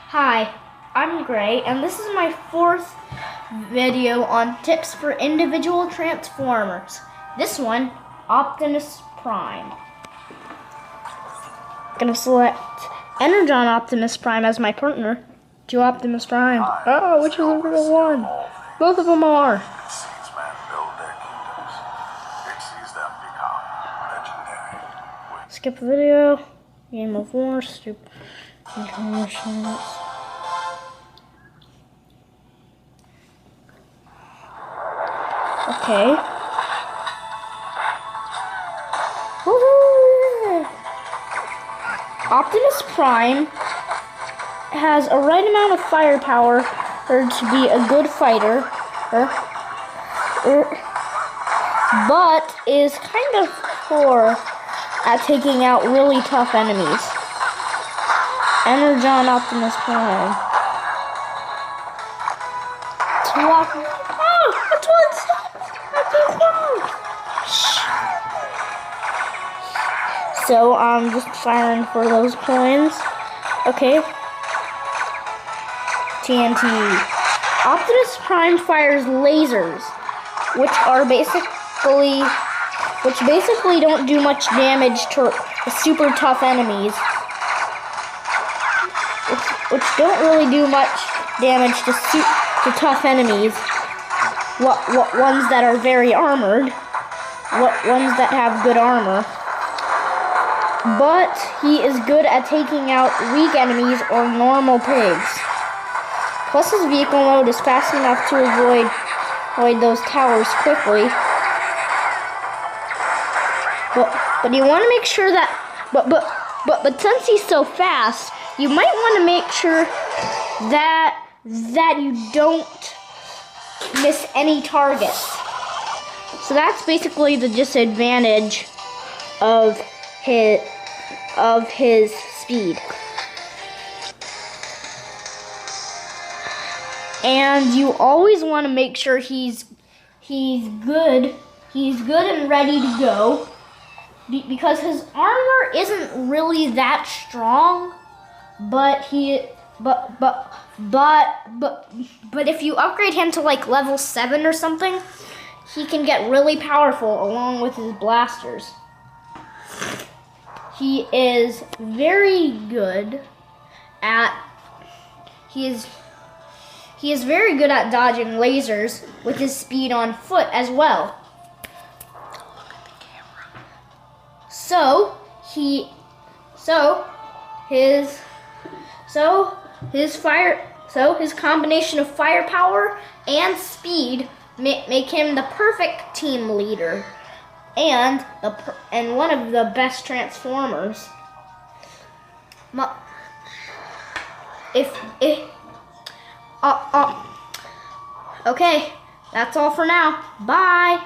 Hi, I'm Gray, and this is my fourth video on tips for individual Transformers. This one, Optimus Prime. I'm gonna select Energon Optimus Prime as my partner. To Optimus Prime. Oh, which is the real one? Both of them are. Skip video. Game of War. Stupid. Information. Okay. Woohoo! Optimus Prime has a right amount of firepower to be a good fighter, but is kind of poor at taking out really tough enemies. Energon Optimus Prime. Oh, which one's So I'm just firing for those coins. Okay. TNT. Optimus Prime fires lasers, which basically don't do much damage to super tough enemies. Which don't really do much damage to tough enemies. What ones that are very armored. Ones that have good armor. But he is good at taking out weak enemies or normal pigs. Plus his vehicle mode is fast enough to avoid those towers quickly. But you want to make sure that but since he's so fast, you might want to make sure that you don't miss any targets. So that's basically the disadvantage of his speed. And you always want to make sure he's good and ready to go, because his armor isn't really that strong, but if you upgrade him to like level 7 or something, he can get really powerful along with his blasters. He is very good at He is very good at dodging lasers with his speed on foot as well. So his combination of firepower and speed make him the perfect team leader and one of the best Transformers. Okay, that's all for now. Bye.